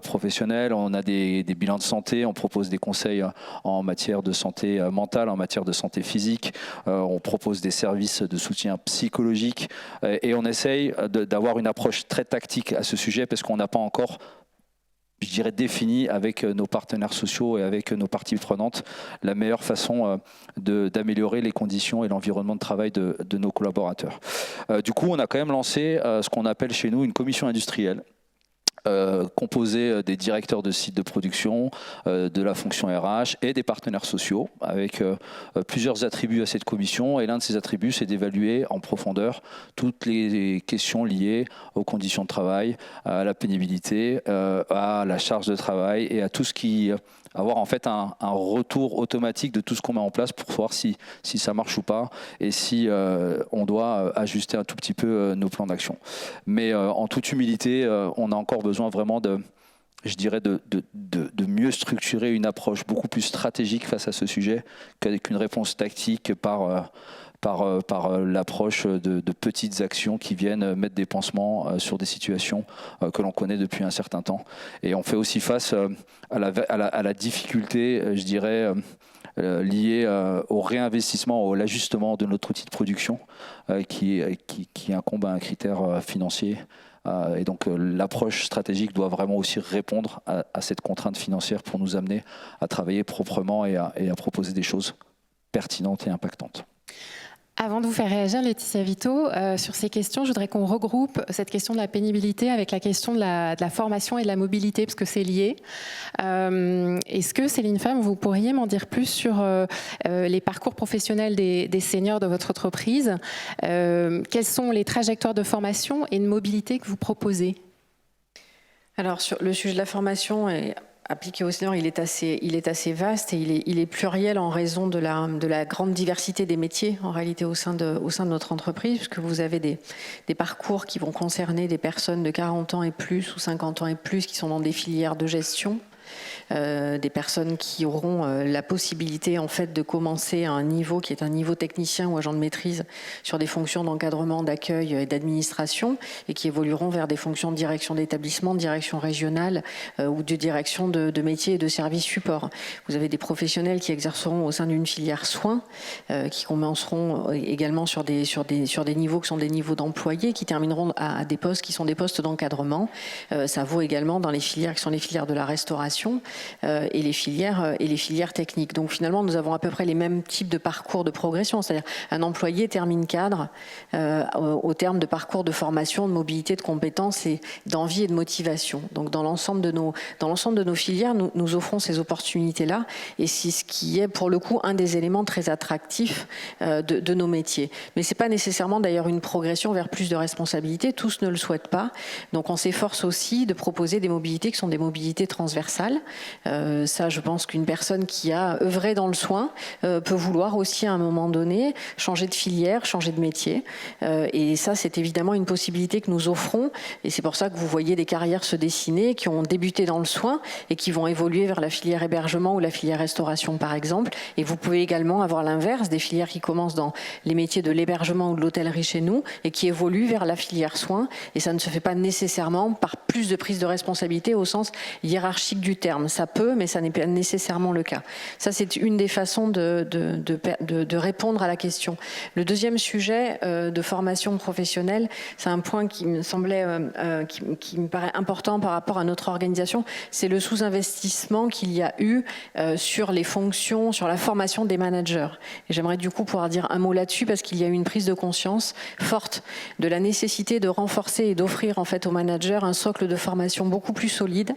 professionnelle. On a des bilans de santé, on propose des conseils en matière de santé mentale, en matière de santé physique, on propose des services de soutien psychologique et on essaye d'avoir une approche très tactique à ce sujet parce qu'on n'a pas encore, je dirais, défini avec nos partenaires sociaux et avec nos parties prenantes la meilleure façon d'améliorer les conditions et l'environnement de travail de nos collaborateurs. Du coup, on a quand même lancé ce qu'on appelle chez nous une commission industrielle, composé des directeurs de sites de production, de la fonction RH et des partenaires sociaux, avec plusieurs attributs à cette commission. Et l'un de ces attributs, c'est d'évaluer en profondeur toutes les questions liées aux conditions de travail, à la pénibilité, à la charge de travail et à tout ce qui... avoir en fait un retour automatique de tout ce qu'on met en place pour voir si ça marche ou pas et si on doit ajuster un tout petit peu nos plans d'action. Mais en toute humilité, on a encore besoin vraiment de mieux structurer une approche beaucoup plus stratégique face à ce sujet qu'avec une réponse tactique par l'approche de petites actions qui viennent mettre des pansements sur des situations que l'on connaît depuis un certain temps. Et on fait aussi face à la difficulté, je dirais, liée au réinvestissement, à l'ajustement de notre outil de production qui incombe à un critère financier. Et donc l'approche stratégique doit vraiment aussi répondre à cette contrainte financière pour nous amener à travailler proprement et à proposer des choses pertinentes et impactantes. Avant de vous faire réagir, Laetitia Vito, sur ces questions, je voudrais qu'on regroupe cette question de la pénibilité avec la question de la formation et de la mobilité, parce que c'est lié. Est-ce que, Céline Pham, vous pourriez m'en dire plus sur les parcours professionnels des seniors de votre entreprise? Quelles sont les trajectoires de formation et de mobilité que vous proposez? Alors, sur le sujet de la formation appliqué aux seniors, il est assez vaste et il est pluriel en raison de la grande diversité des métiers en réalité au sein de notre entreprise, puisque vous avez des parcours qui vont concerner des personnes de 40 ans et plus ou 50 ans et plus qui sont dans des filières de gestion. Des personnes qui auront la possibilité en fait de commencer à un niveau qui est un niveau technicien ou agent de maîtrise sur des fonctions d'encadrement, d'accueil et d'administration et qui évolueront vers des fonctions de direction d'établissement, de direction régionale ou de direction de métiers et de services support. Vous avez des professionnels qui exerceront au sein d'une filière soins, qui commenceront également sur des niveaux qui sont des niveaux d'employés, qui termineront à des postes qui sont des postes d'encadrement. Ça vaut également dans les filières qui sont les filières de la restauration et les filières techniques. Donc finalement, nous avons à peu près les mêmes types de parcours de progression, c'est-à-dire un employé termine cadre au terme de parcours de formation, de mobilité, de compétences et d'envie et de motivation. Donc dans l'ensemble de nos filières, nous offrons ces opportunités-là et c'est ce qui est pour le coup un des éléments très attractifs de nos métiers. Mais c'est pas nécessairement d'ailleurs une progression vers plus de responsabilités, tous ne le souhaitent pas. Donc on s'efforce aussi de proposer des mobilités qui sont des mobilités transversales. Ça, je pense qu'une personne qui a œuvré dans le soin peut vouloir aussi à un moment donné changer de filière, changer de métier. Et ça, c'est évidemment une possibilité que nous offrons. Et c'est pour ça que vous voyez des carrières se dessiner qui ont débuté dans le soin et qui vont évoluer vers la filière hébergement ou la filière restauration, par exemple. Et vous pouvez également avoir l'inverse, des filières qui commencent dans les métiers de l'hébergement ou de l'hôtellerie chez nous et qui évoluent vers la filière soins. Et ça ne se fait pas nécessairement par plus de prise de responsabilité au sens hiérarchique du terme. Ça peut, mais ça n'est pas nécessairement le cas. Ça, c'est une des façons de répondre à la question. Le deuxième sujet de formation professionnelle, c'est un point qui me semblait, qui me paraît important par rapport à notre organisation, c'est le sous-investissement qu'il y a eu sur les fonctions, sur la formation des managers. Et j'aimerais du coup pouvoir dire un mot là-dessus parce qu'il y a eu une prise de conscience forte de la nécessité de renforcer et d'offrir en fait aux managers un socle de formation beaucoup plus solide.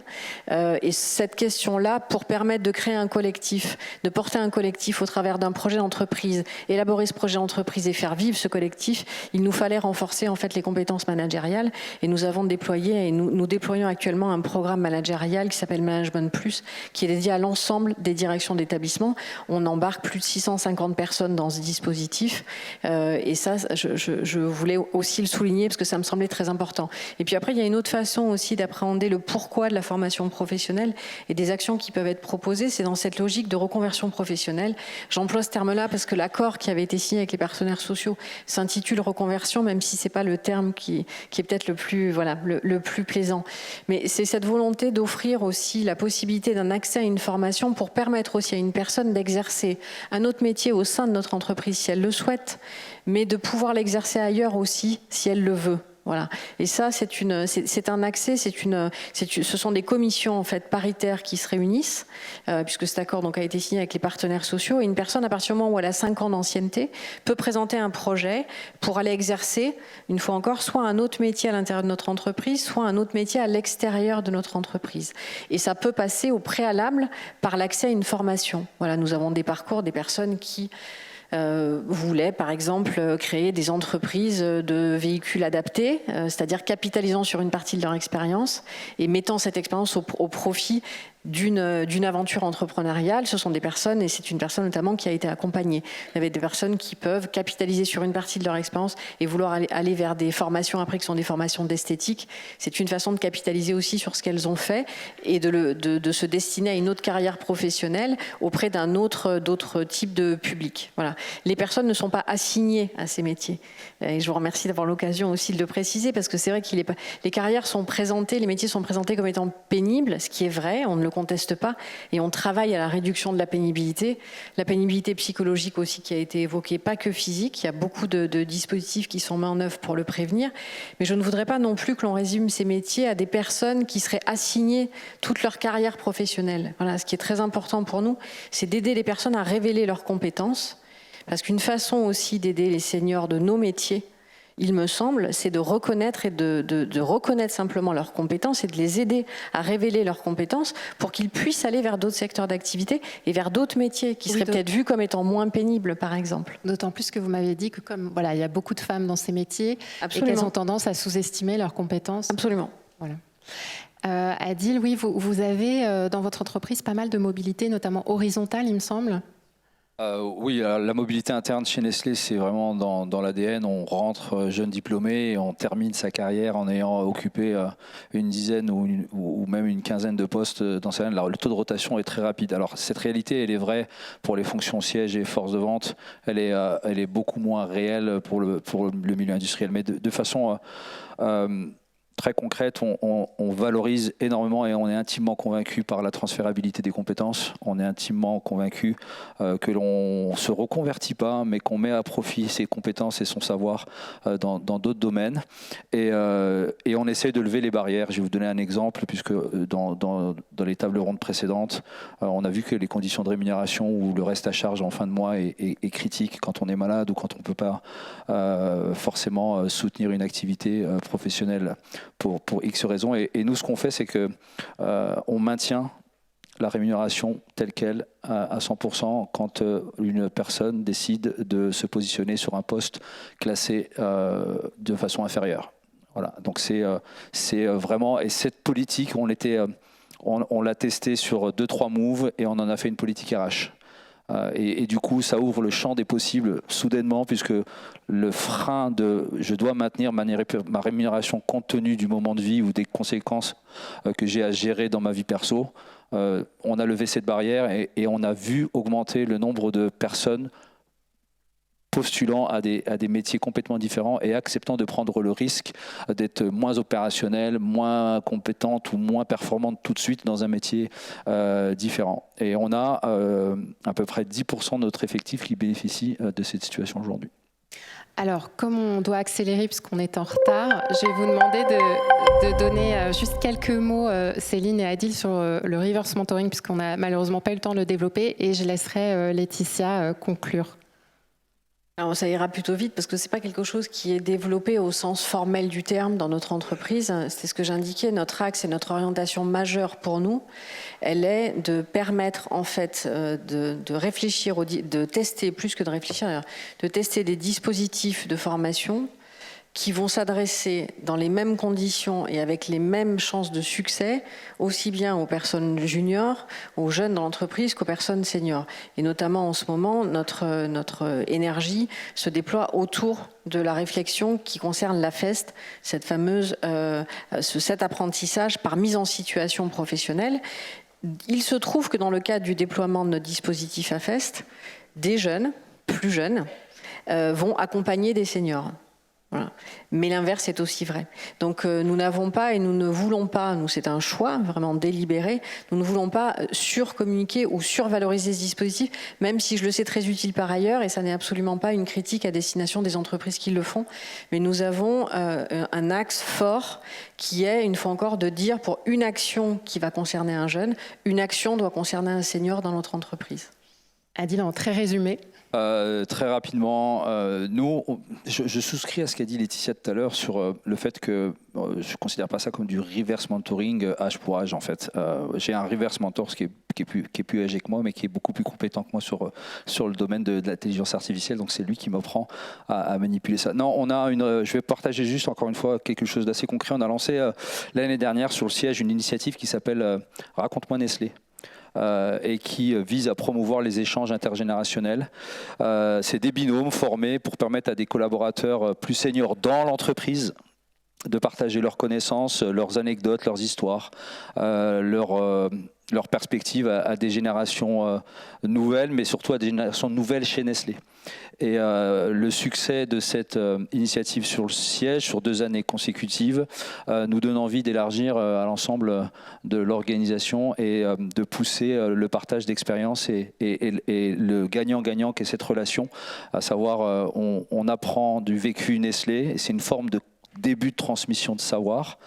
Et cette question-là, pour permettre de créer un collectif, de porter un collectif au travers d'un projet d'entreprise, élaborer ce projet d'entreprise et faire vivre ce collectif, il nous fallait renforcer en fait les compétences managériales et nous avons déployé et nous déployons actuellement un programme managérial qui s'appelle Management Plus, qui est dédié à l'ensemble des directions d'établissement. On embarque plus de 650 personnes dans ce dispositif et ça, je voulais aussi le souligner parce que ça me semblait très important. Et puis après, il y a une autre façon aussi d'appréhender le pourquoi de la formation professionnelle et des actions qui peuvent être proposées, c'est dans cette logique de reconversion professionnelle. J'emploie ce terme-là parce que l'accord qui avait été signé avec les partenaires sociaux s'intitule reconversion, même si c'est pas le terme qui est peut-être le plus plaisant. Mais c'est cette volonté d'offrir aussi la possibilité d'un accès à une formation pour permettre aussi à une personne d'exercer un autre métier au sein de notre entreprise si elle le souhaite, mais de pouvoir l'exercer ailleurs aussi si elle le veut. Voilà. Et ça, c'est un accès, ce sont des commissions en fait paritaires qui se réunissent, puisque cet accord donc a été signé avec les partenaires sociaux. Et une personne, à partir du moment où elle a 5 ans d'ancienneté, peut présenter un projet pour aller exercer, une fois encore, soit un autre métier à l'intérieur de notre entreprise, soit un autre métier à l'extérieur de notre entreprise. Et ça peut passer au préalable par l'accès à une formation. Voilà, nous avons des parcours, des personnes qui voulaient par exemple créer des entreprises de véhicules adaptés, c'est-à-dire capitalisant sur une partie de leur expérience et mettant cette expérience au profit d'une aventure entrepreneuriale. Ce sont des personnes, et c'est une personne notamment qui a été accompagnée. Il y avait des personnes qui peuvent capitaliser sur une partie de leur expérience et vouloir aller vers des formations après qui sont des formations d'esthétique. C'est une façon de capitaliser aussi sur ce qu'elles ont fait et de se destiner à une autre carrière professionnelle auprès d'autres types de public. Voilà. Les personnes ne sont pas assignées à ces métiers. Et je vous remercie d'avoir l'occasion aussi de le préciser parce que c'est vrai que les carrières sont présentées, les métiers sont présentés comme étant pénibles, ce qui est vrai, on ne le conteste pas, et on travaille à la réduction de la pénibilité psychologique aussi qui a été évoquée, pas que physique, il y a beaucoup de dispositifs qui sont mis en œuvre pour le prévenir, mais je ne voudrais pas non plus que l'on résume ces métiers à des personnes qui seraient assignées toute leur carrière professionnelle. Voilà, ce qui est très important pour nous, c'est d'aider les personnes à révéler leurs compétences, Parce qu'une façon aussi d'aider les seniors de nos métiers, il me semble, c'est de reconnaître et de reconnaître simplement leurs compétences et de les aider à révéler leurs compétences pour qu'ils puissent aller vers d'autres secteurs d'activité et vers d'autres métiers qui seraient peut-être vus comme étant moins pénibles, par exemple. D'autant plus que vous m'avez dit que comme voilà, il y a beaucoup de femmes dans ces métiers et qu'elles ont tendance à sous-estimer leurs compétences. Absolument. Voilà. Adil, oui, vous avez dans votre entreprise pas mal de mobilité, notamment horizontale, il me semble. Oui, la mobilité interne chez Nestlé, c'est vraiment dans l'ADN. On rentre jeune diplômé et on termine sa carrière en ayant occupé une dizaine ou même une quinzaine de postes dans sa vie. Le taux de rotation est très rapide. Alors cette réalité, elle est vraie pour les fonctions sièges et forces de vente. Elle est beaucoup moins réelle pour le milieu industriel. Mais de façon très concrète, on valorise énormément et on est intimement convaincu par la transférabilité des compétences. On est intimement convaincu que l'on ne se reconvertit pas, mais qu'on met à profit ses compétences et son savoir dans d'autres domaines. Et on essaye de lever les barrières. Je vais vous donner un exemple, puisque dans les tables rondes précédentes, on a vu que les conditions de rémunération ou le reste à charge en fin de mois est critique quand on est malade ou quand on ne peut pas forcément soutenir une activité professionnelle pour X raisons. Et nous, ce qu'on fait, c'est que on maintient la rémunération telle qu'elle à 100% quand une personne décide de se positionner sur un poste classé de façon inférieure. Voilà. Donc c'est vraiment, et cette politique, on l'a testée sur 2-3 moves et on en a fait une politique RH. Et du coup, ça ouvre le champ des possibles soudainement, puisque le frein de « je dois maintenir ma rémunération compte tenu du moment de vie ou des conséquences que j'ai à gérer dans ma vie perso », on a levé cette barrière et on a vu augmenter le nombre de personnes postulant à des métiers complètement différents et acceptant de prendre le risque d'être moins opérationnelle, moins compétente ou moins performante tout de suite dans un métier différent. Et on a à peu près 10% de notre effectif qui bénéficie de cette situation aujourd'hui. Alors, comme on doit accélérer puisqu'on est en retard, je vais vous demander de donner juste quelques mots, Céline et Adil, sur le reverse mentoring, puisqu'on n'a malheureusement pas eu le temps de le développer, et je laisserai Laetitia conclure. Alors, ça ira plutôt vite parce que c'est pas quelque chose qui est développé au sens formel du terme dans notre entreprise. C'est ce que j'indiquais. Notre axe et notre orientation majeure pour nous, elle est de permettre en fait de réfléchir, de tester plus que de réfléchir, de tester des dispositifs de formation qui vont s'adresser dans les mêmes conditions et avec les mêmes chances de succès, aussi bien aux personnes juniors, aux jeunes dans l'entreprise qu'aux personnes seniors. Et notamment en ce moment, notre énergie se déploie autour de la réflexion qui concerne la FEST, cette fameuse, cet apprentissage par mise en situation professionnelle. Il se trouve que dans le cadre du déploiement de notre dispositif AFEST, des jeunes, plus jeunes, vont accompagner des seniors. Voilà. Mais l'inverse est aussi vrai. Donc nous n'avons pas et nous ne voulons pas, nous c'est un choix vraiment délibéré, nous ne voulons pas surcommuniquer ou survaloriser ce dispositif, même si je le sais très utile par ailleurs, et ça n'est absolument pas une critique à destination des entreprises qui le font, mais nous avons un axe fort qui est, une fois encore, de dire pour une action qui va concerner un jeune, une action doit concerner un senior dans notre entreprise. Adil, en très résumé. Très rapidement, nous, je souscris à ce qu'a dit Laetitia tout à l'heure sur le fait que je ne considère pas ça comme du reverse mentoring âge pour âge en fait. J'ai un reverse mentor qui est plus âgé que moi, mais qui est beaucoup plus compétent que moi sur le domaine de l'intelligence artificielle, donc c'est lui qui m'apprend à manipuler ça. Non, je vais partager juste encore une fois quelque chose d'assez concret. On a lancé l'année dernière sur le siège une initiative qui s'appelle Raconte-moi Nestlé. Et qui vise à promouvoir les échanges intergénérationnels. C'est des binômes formés pour permettre à des collaborateurs plus seniors dans l'entreprise de partager leurs connaissances, leurs anecdotes, leurs histoires, leurs perspectives à des générations nouvelles, mais surtout à des générations nouvelles chez Nestlé. Et le succès de cette initiative sur le siège, sur 2 années consécutives, nous donne envie d'élargir à l'ensemble de l'organisation et de pousser le partage d'expériences et le gagnant-gagnant qu'est cette relation, à savoir on apprend du vécu Nestlé, c'est une forme de début de transmission de savoir,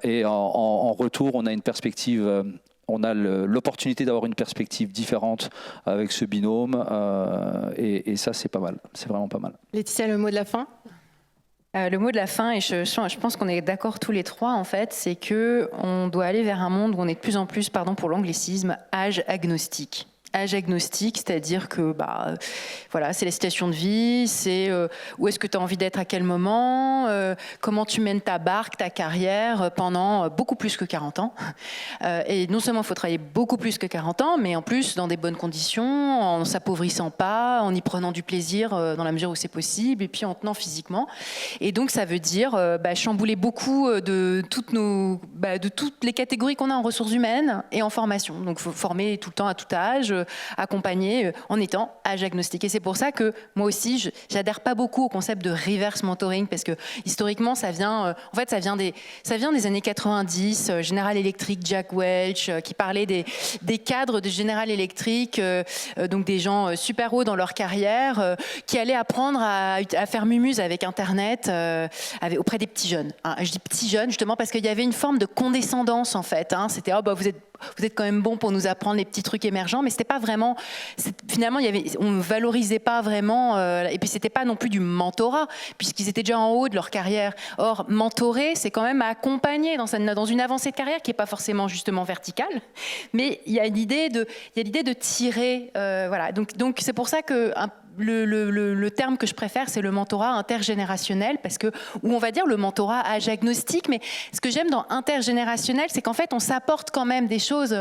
et en retour on a une perspective on a l'opportunité d'avoir une perspective différente avec ce binôme, et ça c'est pas mal, c'est vraiment pas mal. Laetitia, le mot de la fin? Le mot de la fin, et je pense qu'on est d'accord tous les trois en fait, c'est qu'on doit aller vers un monde où on est de plus en plus, pardon pour l'anglicisme, âge agnostique. Âge agnostique, c'est-à-dire que voilà, c'est la situation de vie, c'est où est-ce que tu as envie d'être à quel moment, comment tu mènes ta barque, ta carrière pendant beaucoup plus que 40 ans. Et non seulement il faut travailler beaucoup plus que 40 ans, mais en plus dans des bonnes conditions, en ne s'appauvrissant pas, en y prenant du plaisir dans la mesure où c'est possible, et puis en tenant physiquement. Et donc ça veut dire chambouler beaucoup de toutes les catégories qu'on a en ressources humaines et en formation. Donc il faut former tout le temps à tout âge, accompagner en étant âge agnostique. Et c'est pour ça que moi aussi, j'adhère pas beaucoup au concept de reverse mentoring, parce que historiquement, ça vient des années 90, General Electric, Jack Welch, qui parlait des cadres de General Electric, donc des gens super hauts dans leur carrière, qui allaient apprendre à faire mumuse avec Internet auprès des petits jeunes. Hein. Je dis petits jeunes justement parce qu'il y avait une forme de condescendance en fait. Hein. C'était vous êtes quand même bon pour nous apprendre les petits trucs émergents, mais c'était pas vraiment. Finalement, on ne valorisait pas vraiment, et puis c'était pas non plus du mentorat, puisqu'ils étaient déjà en haut de leur carrière. Or, mentorer, c'est quand même accompagner dans une avancée de carrière qui est pas forcément justement verticale, mais il y a l'idée de tirer, voilà. Donc c'est pour ça que le terme que je préfère, c'est le mentorat intergénérationnel, parce que, où on va dire le mentorat âge agnostique, mais ce que j'aime dans intergénérationnel, c'est qu'en fait, on s'apporte quand même des choses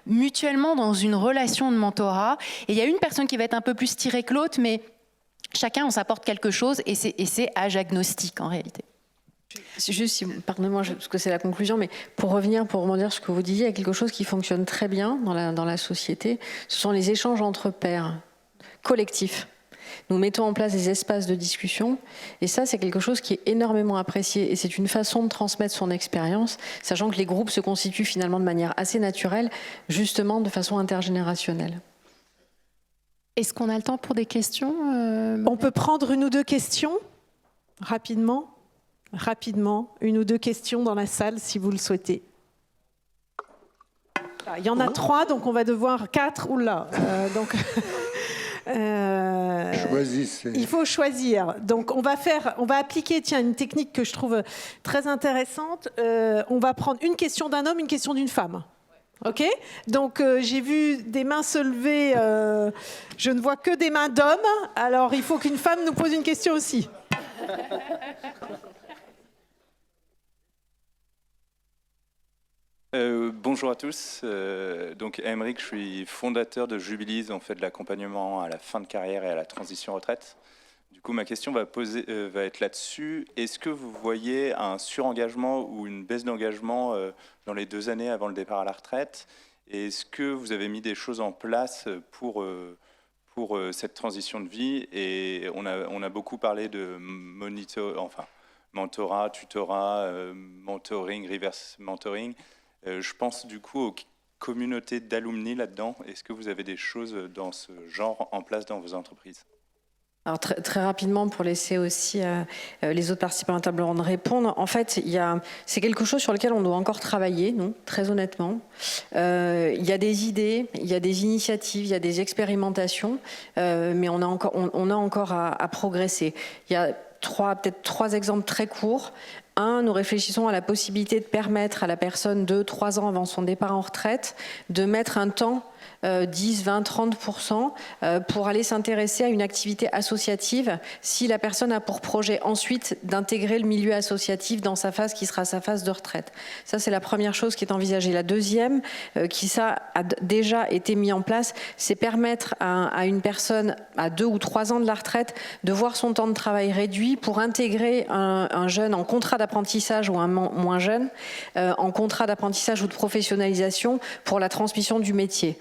mutuellement dans une relation de mentorat. Et il y a une personne qui va être un peu plus tirée que l'autre, mais chacun, on s'apporte quelque chose, et c'est âge agnostique en réalité. Juste, pardonnez-moi, parce que c'est la conclusion, mais pour rebondir sur ce que vous disiez, il y a quelque chose qui fonctionne très bien dans la société, ce sont les échanges entre pairs collectifs. Nous mettons en place des espaces de discussion, et ça, c'est quelque chose qui est énormément apprécié, et c'est une façon de transmettre son expérience, sachant que les groupes se constituent finalement de manière assez naturelle, justement de façon intergénérationnelle. Est-ce qu'on a le temps pour des questions On peut prendre une ou deux questions, rapidement, une ou deux questions dans la salle, si vous le souhaitez. Il y en a 3, donc on va devoir 4, oula, donc... Choisissez. Il faut choisir. Donc on va appliquer une technique que je trouve très intéressante. On va prendre une question d'un homme, une question d'une femme. Ok ? Donc j'ai vu des mains se lever. Je ne vois que des mains d'hommes. Alors il faut qu'une femme nous pose une question aussi. Bonjour à tous, donc Aymeric, je suis fondateur de Jubilease, on fait de l'accompagnement à la fin de carrière et à la transition retraite. Du coup, ma question va être là-dessus. Est-ce que vous voyez un surengagement ou une baisse d'engagement dans les 2 années avant le départ à la retraite? Et est-ce que vous avez mis des choses en place pour cette transition de vie? Et on a beaucoup parlé de mentorat, tutorat, mentoring, reverse mentoring. Je pense du coup aux communautés d'alumni là-dedans. Est-ce que vous avez des choses dans ce genre en place dans vos entreprises? Alors très rapidement, pour laisser aussi les autres participants à la table ronde répondre, en fait, c'est quelque chose sur lequel on doit encore travailler, nous, très honnêtement. Il y a des idées, il y a des initiatives, il y a des expérimentations, mais on a encore à progresser. Il y a peut-être 3 exemples très courts. Nous réfléchissons à la possibilité de permettre à la personne 2-3 ans avant son départ en retraite de mettre un temps 10, 20, 30% pour aller s'intéresser à une activité associative si la personne a pour projet ensuite d'intégrer le milieu associatif dans sa phase qui sera sa phase de retraite. Ça, c'est la première chose qui est envisagée. La deuxième, ça a déjà été mis en place, c'est permettre à une personne à 2 ou 3 ans de la retraite de voir son temps de travail réduit pour intégrer un jeune en contrat d'apprentissage ou un moins jeune en contrat d'apprentissage ou de professionnalisation pour la transmission du métier.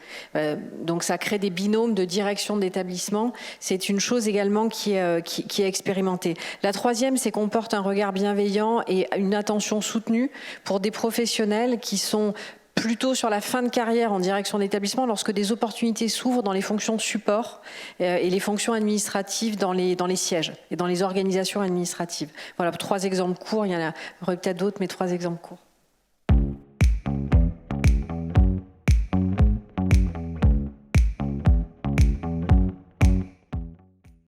Donc ça crée des binômes de direction d'établissement. C'est une chose également qui est expérimentée. La troisième, c'est qu'on porte un regard bienveillant et une attention soutenue pour des professionnels qui sont plutôt sur la fin de carrière en direction d'établissement lorsque des opportunités s'ouvrent dans les fonctions de support et les fonctions administratives dans les sièges et dans les organisations administratives. Voilà, 3 exemples courts. Il y en aurait peut-être d'autres, mais 3 exemples courts.